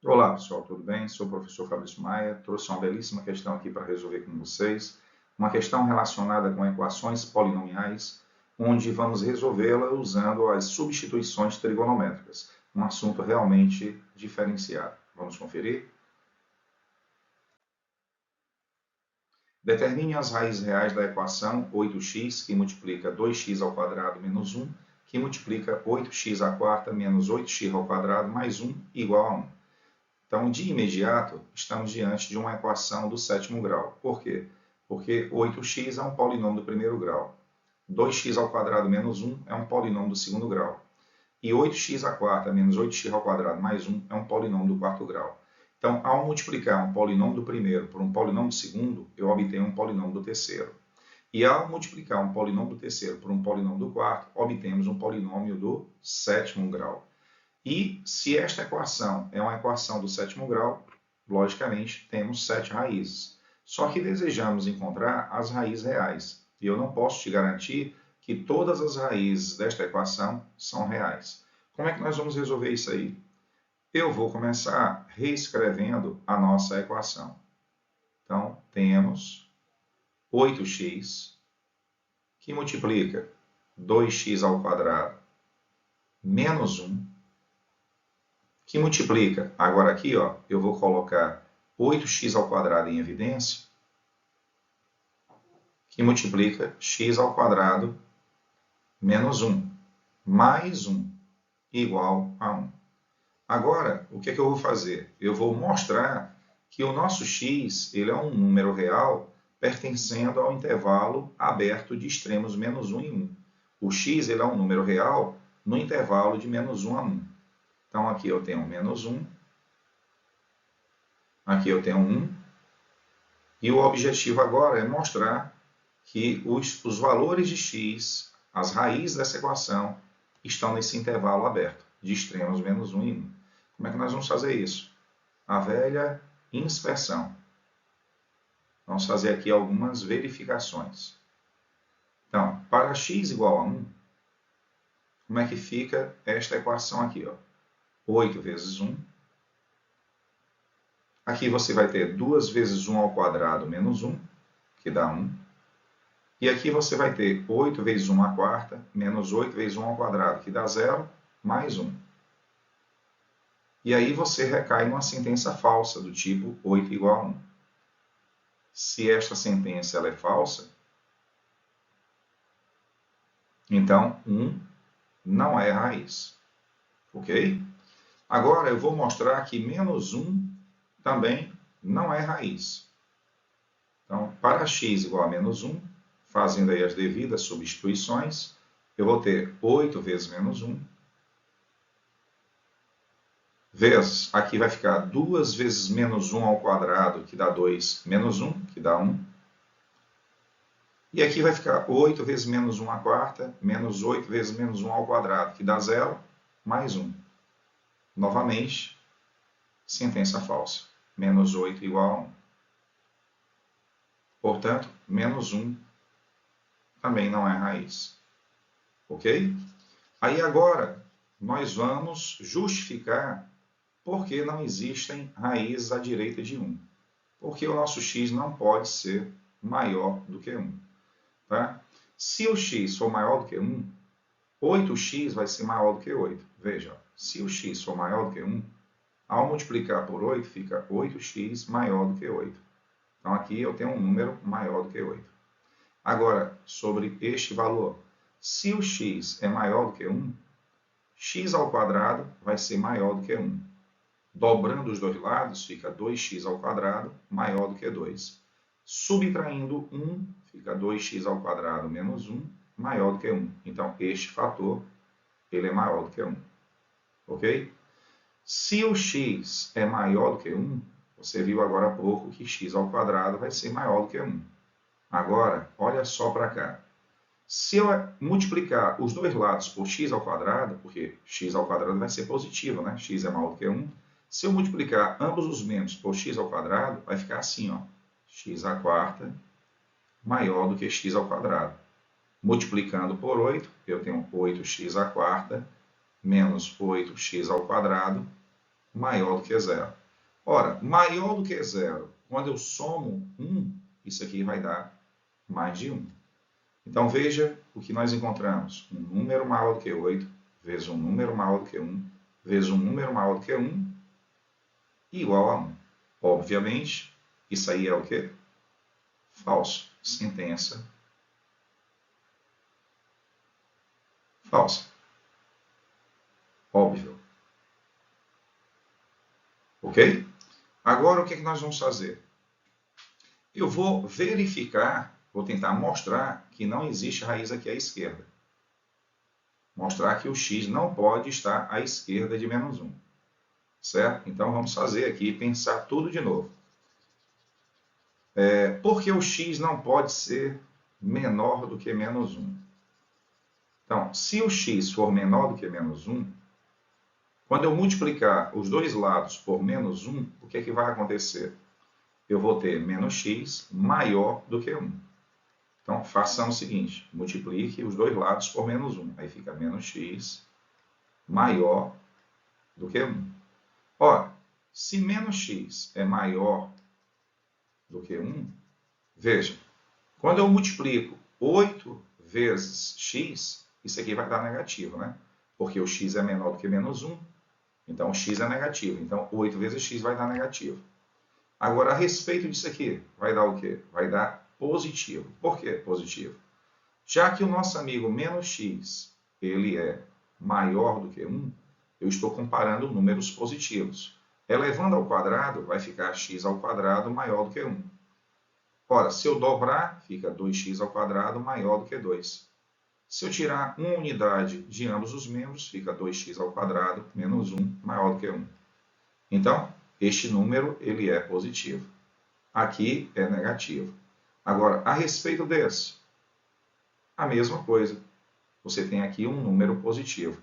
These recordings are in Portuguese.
Olá pessoal, tudo bem? Sou o professor Fabrício Maia. Trouxe uma belíssima questão aqui para resolver com vocês. Uma questão relacionada com equações polinomiais, onde vamos resolvê-la usando as substituições trigonométricas. Um assunto realmente diferenciado. Vamos conferir? Determine as raízes reais da equação 8x, que multiplica 2x ao quadrado menos 1, que multiplica 8x à quarta menos 8x ao quadrado mais 1 igual a 1. Então, de imediato, estamos diante de uma equação do sétimo grau. Por quê? Porque 8x é um polinômio do primeiro grau. 2x ao quadrado menos 1 é um polinômio do segundo grau. E 8x à quarta menos 8x ao quadrado mais 1 é um polinômio do quarto grau. Então, ao multiplicar um polinômio do primeiro por um polinômio do segundo, eu obtenho um polinômio do terceiro. E ao multiplicar um polinômio do terceiro por um polinômio do quarto, obtemos um polinômio do sétimo grau. E se esta equação é uma equação do sétimo grau, logicamente temos 7 raízes. Só que desejamos encontrar as raízes reais. E eu não posso te garantir que todas as raízes desta equação são reais. Como é que nós vamos resolver isso aí? Eu vou começar reescrevendo a nossa equação. Então, temos 8x que multiplica 2x ao quadrado menos 1 que multiplica, agora aqui, ó, eu vou colocar 8x ao quadrado em evidência, que multiplica x ao quadrado menos 1, mais 1, igual a 1. Agora, o que é que eu vou fazer? Eu vou mostrar que o nosso x ele é um número real pertencendo ao intervalo aberto de extremos menos 1 e 1. O x ele é um número real no intervalo de menos 1 a 1. Então, aqui eu tenho menos 1, aqui eu tenho 1, e o objetivo agora é mostrar que os valores de x, as raízes dessa equação, estão nesse intervalo aberto, de extremos menos 1 e 1. Como é que nós vamos fazer isso? A velha inspeção. Vamos fazer aqui algumas verificações. Então, para x igual a 1, como é que fica esta equação aqui? Ó? 8 vezes 1. Aqui você vai ter 2 vezes 1 ao quadrado menos 1, que dá 1. E aqui você vai ter 8 vezes 1 à quarta, menos 8 vezes 1 ao quadrado, que dá 0, mais 1. E aí você recai numa sentença falsa, do tipo 8 igual a 1. Se esta sentença ela é falsa, então 1 não é raiz. Ok? Agora eu vou mostrar que menos 1 também não é raiz. Então, para x igual a menos 1, fazendo aí as devidas substituições, eu vou ter 8 vezes menos 1, vezes, aqui vai ficar 2 vezes menos 1 ao quadrado, que dá 2, menos 1, que dá 1. E aqui vai ficar 8 vezes menos 1 à quarta, menos 8 vezes menos 1 ao quadrado, que dá 0, mais 1. Novamente, sentença falsa. Menos 8 igual a 1. Portanto, menos 1 também não é raiz. Ok? Aí agora, nós vamos justificar por que não existem raízes à direita de 1. Porque o nosso x não pode ser maior do que 1. Tá? Se o x for maior do que 1, 8x vai ser maior do que 8. Veja, se o x for maior do que 1, ao multiplicar por 8, fica 8x maior do que 8. Então, aqui eu tenho um número maior do que 8. Agora, sobre este valor, se o x é maior do que 1, x ao quadrado vai ser maior do que 1. Dobrando os dois lados, fica 2x ao quadrado maior do que 2. Subtraindo 1, fica 2x ao quadrado menos 1 maior do que 1. Então, este fator ele é maior do que 1. Ok? Se o x é maior do que 1, você viu agora há pouco que x ao quadrado vai ser maior do que 1. Agora, olha só para cá. Se eu multiplicar os dois lados por x ao quadrado, porque x ao quadrado vai ser positivo, né? X é maior do que 1. Se eu multiplicar ambos os membros por x ao quadrado, vai ficar assim, ó. X à quarta maior do que x ao quadrado. Multiplicando por 8, eu tenho 8x à quarta menos 8x ao quadrado maior do que zero. Ora, maior do que zero, quando eu somo 1, isso aqui vai dar mais de 1. Então, veja o que nós encontramos. Um número maior do que 8, vezes um número maior do que 1, vezes um número maior do que 1, igual a 1. Obviamente, isso aí é o quê? Falso. Sentença falsa. Óbvio. Ok? Agora, o que nós vamos fazer? Eu vou verificar, vou tentar mostrar que não existe raiz aqui à esquerda. Mostrar que o x não pode estar à esquerda de menos 1. Certo? Então, vamos fazer aqui, pensar tudo de novo. Por que o x não pode ser menor do que menos 1? Então, se o x for menor do que menos 1, quando eu multiplicar os dois lados por menos 1, o que é que vai acontecer? Eu vou ter menos x maior do que 1. Então, façamos o seguinte, multiplique os dois lados por menos 1. Aí fica menos x maior do que 1. Ora, se menos x é maior do que 1, veja, quando eu multiplico 8 vezes x, isso aqui vai dar negativo, né? Porque o x é menor do que menos 1, então o x é negativo. Então, 8 vezes x vai dar negativo. Agora, a respeito disso aqui, vai dar o quê? Vai dar positivo. Por que positivo? Já que o nosso amigo menos x, ele é maior do que 1, eu estou comparando números positivos. Elevando ao quadrado, vai ficar x ao quadrado maior do que 1. Ora, se eu dobrar, fica 2x ao quadrado maior do que 2. Se eu tirar uma unidade de ambos os membros, fica 2x ao quadrado menos 1 maior do que 1. Então, este número ele é positivo. Aqui é negativo. Agora, a respeito desse, a mesma coisa. Você tem aqui um número positivo,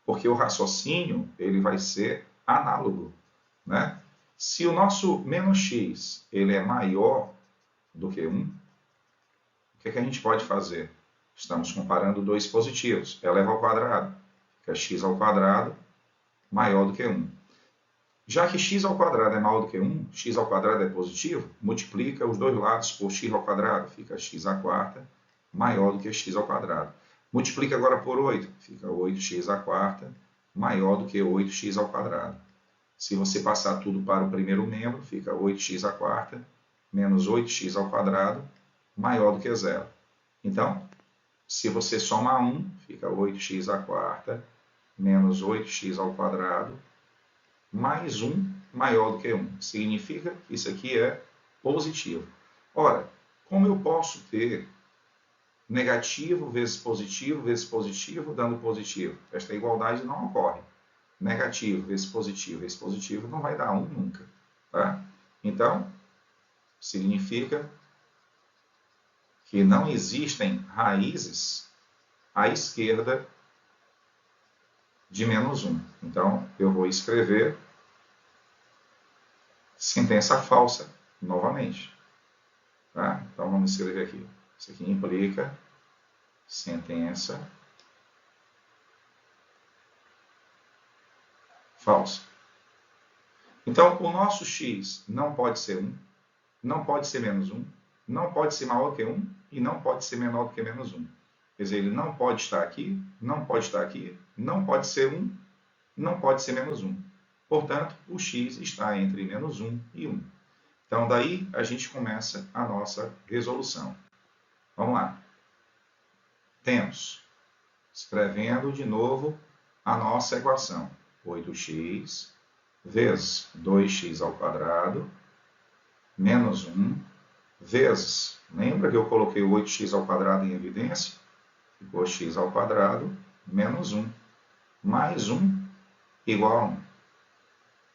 porque o raciocínio ele vai ser análogo, né? Se o nosso menos x ele é maior do que 1, o que a gente pode fazer? Estamos comparando dois positivos. Eleva ao quadrado, fica x ao quadrado maior do que 1. Já que x ao quadrado é maior do que 1, x ao quadrado é positivo, multiplica os dois lados por x ao quadrado, fica x à quarta maior do que x ao quadrado. Multiplica agora por 8, fica 8x à quarta maior do que 8x ao quadrado. Se você passar tudo para o primeiro membro, fica 8x à quarta menos 8x ao quadrado maior do que zero. Então, se você somar 1, fica 8x à quarta menos 8x ao quadrado mais 1 maior do que 1. Significa que isso aqui é positivo. Ora, como eu posso ter negativo vezes positivo, dando positivo? Esta igualdade não ocorre. Negativo vezes positivo não vai dar 1 nunca. Tá? Então, significa que não existem raízes à esquerda de menos 1. Então, eu vou escrever sentença falsa novamente. Tá? Então, vamos escrever aqui. Isso aqui implica sentença falsa. Então, o nosso x não pode ser 1, não pode ser menos 1, não pode ser maior que 1 e não pode ser menor do que menos 1. Quer dizer, ele não pode estar aqui, não pode estar aqui, não pode ser 1, não pode ser menos 1. Portanto, o x está entre menos 1 e 1. Então, daí a gente começa a nossa resolução. Vamos lá. Temos, escrevendo de novo a nossa equação. 8x vezes 2x ao quadrado menos 1 vezes, lembra que eu coloquei o 8x ao quadrado em evidência? Ficou x ao quadrado menos 1 mais 1 igual a 1.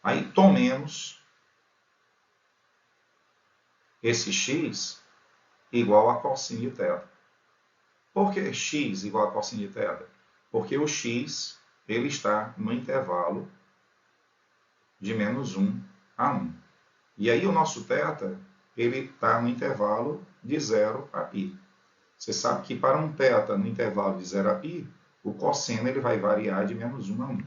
Aí tomemos esse x igual a cosseno de θ. Por que x igual a cosseno de θ? Porque o x ele está no intervalo de menos 1 a 1. E aí o nosso θ ele está no intervalo de 0 a π. Você sabe que para um θ no intervalo de 0 a π, o cosseno ele vai variar de menos 1 a 1.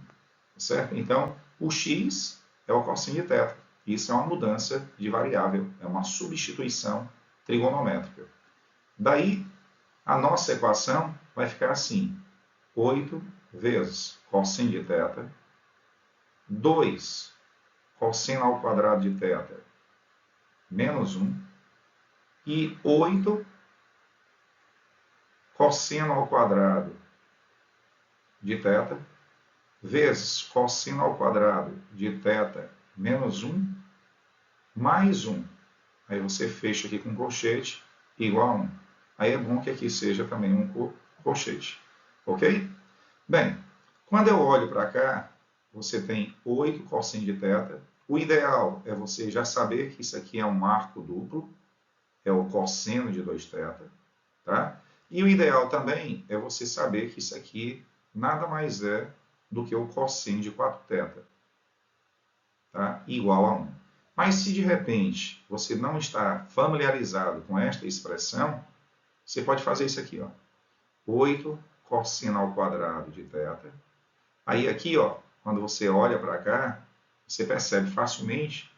Certo? Então, o x é o cosseno de θ. Isso é uma mudança de variável, é uma substituição trigonométrica. Daí, a nossa equação vai ficar assim: 8 vezes cosseno de θ, 2 cosseno ao quadrado de θ menos 1, e 8 cosseno ao quadrado de θ, vezes cosseno ao quadrado de θ menos 1, mais 1. Aí você fecha aqui com colchete, igual a 1. Aí é bom que aqui seja também um colchete. Ok? Bem, quando eu olho para cá, você tem 8 cosseno de θ. O ideal é você já saber que isso aqui é um arco duplo, é o cosseno de 2θ. Tá? E o ideal também é você saber que isso aqui nada mais é do que o cosseno de 4θ, tá? Igual a 1. Mas se de repente você não está familiarizado com esta expressão, você pode fazer isso aqui, ó. 8 cosseno ao quadrado de θ. Aí aqui, ó, quando você olha para cá, você percebe facilmente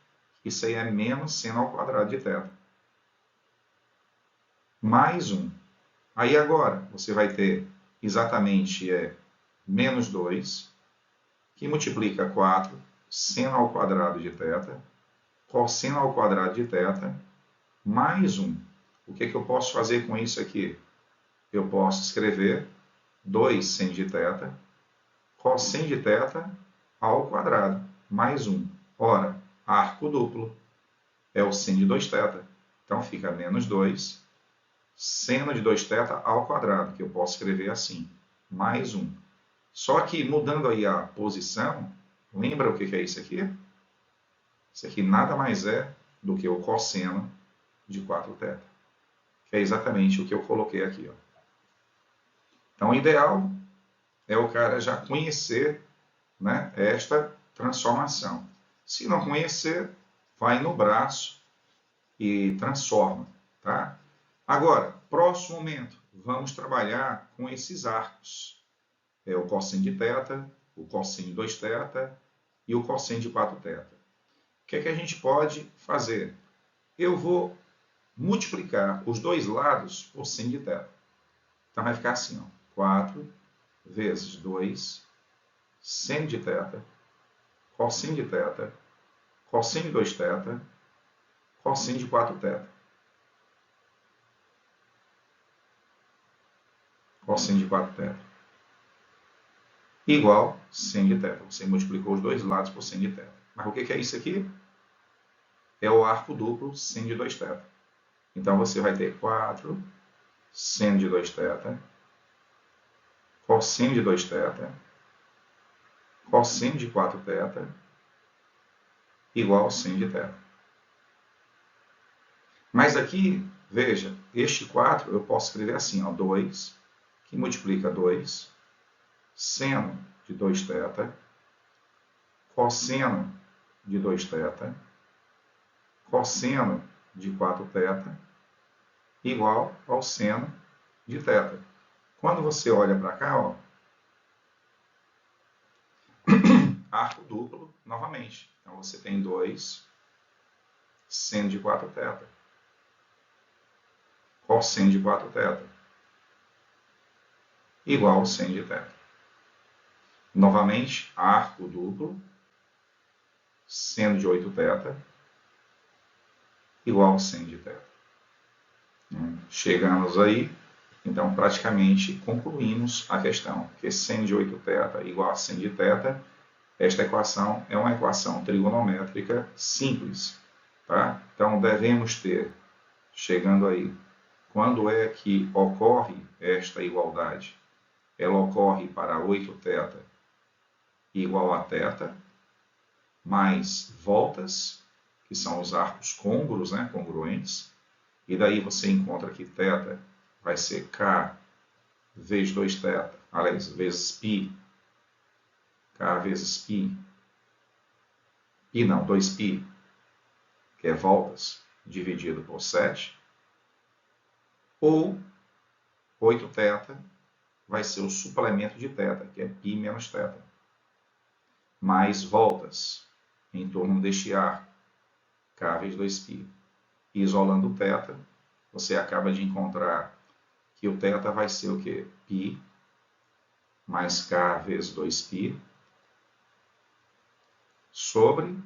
que isso aí é menos seno ao quadrado de θ. Mais 1. Aí agora você vai ter exatamente menos 2, que multiplica 4, seno ao quadrado de θ, cosseno ao quadrado de θ, mais 1. O que eu posso fazer com isso aqui? Eu posso escrever 2 seno de θ, cosseno de θ ao quadrado, mais 1. Ora, arco duplo é o seno de 2θ. Então fica menos 2 seno de 2θ ao quadrado, que eu posso escrever assim, mais 1. Só que mudando aí a posição, lembra o que é isso aqui? Isso aqui nada mais é do que o cosseno de 4θ, que é exatamente o que eu coloquei aqui. Ó. Então, o ideal é o cara já conhecer, né, esta transformação. Se não conhecer, vai no braço e transforma. Tá? Agora, próximo momento, vamos trabalhar com esses arcos. É o cosseno de θ, o cosseno de 2θ e o cosseno de 4θ. O que é que a gente pode fazer? Eu vou multiplicar os dois lados por seno de θ. Então vai ficar assim, ó, 4 vezes 2 seno de θ, cosseno de θ, cosseno de 2θ, cosseno de 4θ. Cosseno de 4θ. Igual seno de θ. Você multiplicou os dois lados por seno de θ. Mas o que é isso aqui? É o arco duplo seno de 2θ. Então você vai ter 4 seno de 2θ, cosseno de 2θ, cosseno de 4θ, igual seno de θ. Mas aqui, veja, este 4 eu posso escrever assim, ó, 2, que multiplica 2, seno de 2θ, cosseno de 2θ, cosseno de 4θ, igual ao seno de θ. Quando você olha para cá, ó, arco duplo novamente. Então você tem 2 seno de 4θ, cosseno de 4θ, igual ao seno de θ. Novamente, arco duplo, seno de 8θ, igual ao seno de θ. Chegamos aí, então praticamente concluímos a questão, que seno de 8θ igual a seno de θ, esta equação é uma equação trigonométrica simples. Tá? Então devemos ter, chegando aí, quando é que ocorre esta igualdade? Ela ocorre para 8θ igual a θ, mais voltas, que são os arcos côngruos, né, congruentes, e daí você encontra que θ vai ser K vezes 2θ, aliás, vezes π, K vezes π, 2π, que é voltas, dividido por 7, ou 8θ vai ser o suplemento de θ, que é π menos θ, mais voltas, em torno deste ar, K vezes 2π. Isolando o θ, você acaba de encontrar que o θ vai ser o quê? π mais K vezes 2π sobre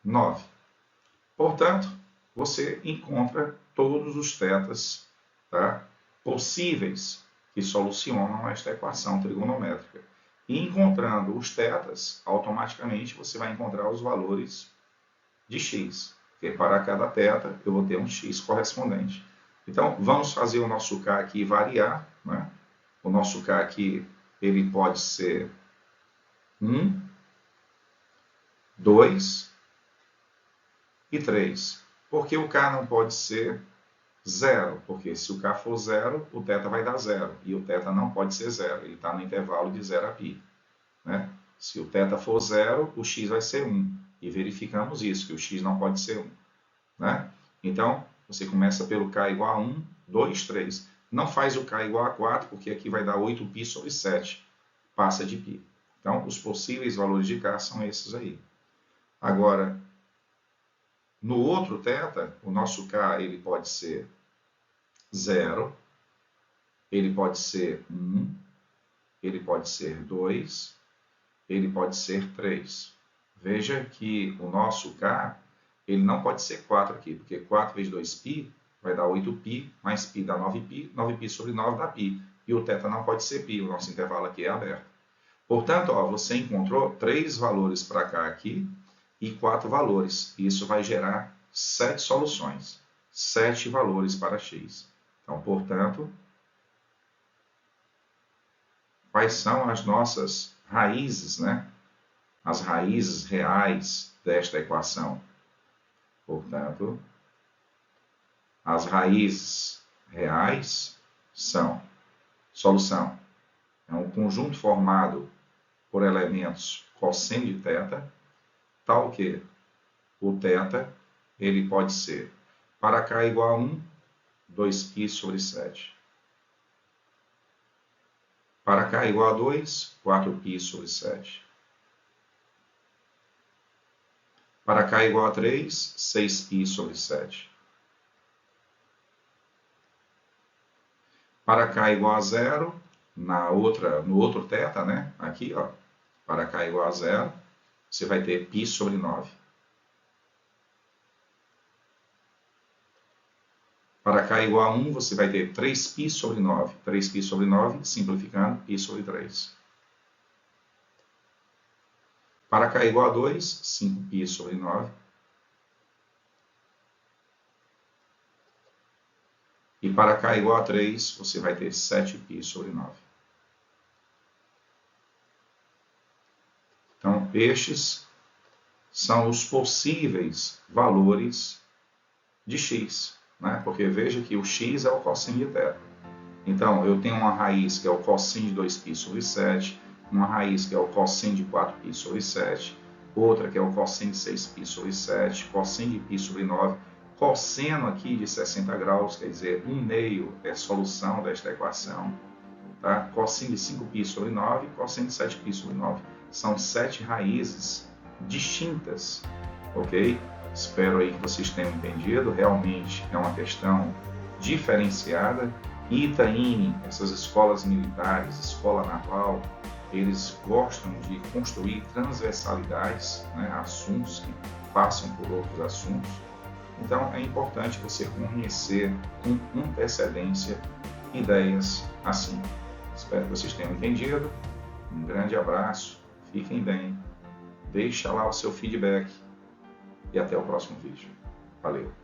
9. Portanto, você encontra todos os θs, tá, possíveis que solucionam esta equação trigonométrica. E encontrando os θs, automaticamente você vai encontrar os valores de x. Porque para cada θ eu vou ter um x correspondente. Então, vamos fazer o nosso K aqui variar, né? O nosso K aqui, ele pode ser 1, 2 e 3. Por que o K não pode ser 0? Porque se o K for 0, o θ vai dar 0. E o θ não pode ser 0. Ele está no intervalo de 0 a π. Né? Se o θ for 0, o x vai ser 1. E verificamos isso, que o x não pode ser 1. Né? Então, você começa pelo K igual a 1, 2, 3. Não faz o K igual a 4, porque aqui vai dar 8π sobre 7. Passa de π. Então, os possíveis valores de K são esses aí. Agora, no outro θ, o nosso K ele pode ser 0, ele pode ser 1, ele pode ser 2, ele pode ser 3. Veja que o nosso K ele não pode ser 4 aqui, porque 4 vezes 2π vai dar 8π, mais π dá 9π, 9π sobre 9 dá π. E o θ não pode ser π, o nosso intervalo aqui é aberto. Portanto, ó, você encontrou 3 valores para cá aqui e 4 valores. Isso vai gerar 7 soluções, 7 valores para x. Então, portanto, quais são as nossas raízes, né? As raízes reais desta equação? Portanto, as raízes reais são, solução, é um conjunto formado por elementos cosseno de θ, tal que o θ ele pode ser, para K igual a 1, 2π sobre 7. Para K igual a 2, 4π sobre 7. Para K igual a 3, 6π sobre 7. Para K igual a 0, no outro θ, né? Aqui, ó, para K igual a 0, você vai ter π sobre 9. Para K igual a 1, você vai ter 3π sobre 9. 3π sobre 9, simplificando, π sobre 3. Para K igual a 2, 5π sobre 9. E para K igual a 3, você vai ter 7π sobre 9. Então, estes são os possíveis valores de x. Né? Porque veja que o x é o cosseno de θ. Então, eu tenho uma raiz que é o cosseno de 2π sobre 7, uma raiz que é o cosseno de 4π sobre 7, outra que é o cosseno de 6π sobre 7, cosseno de π sobre 9, cosseno aqui de 60 graus, quer dizer, 1/2 é a solução desta equação, tá? Cosseno de 5π sobre 9 e cosseno de 7π sobre 9. São 7 raízes distintas, ok? Espero aí que vocês tenham entendido, realmente é uma questão diferenciada. Itaim, essas escolas militares, escola naval, eles gostam de construir transversalidades, né, assuntos que passam por outros assuntos. Então, é importante você conhecer com antecedência ideias assim. Espero que vocês tenham entendido. Um grande abraço, fiquem bem, deixa lá o seu feedback e até o próximo vídeo. Valeu!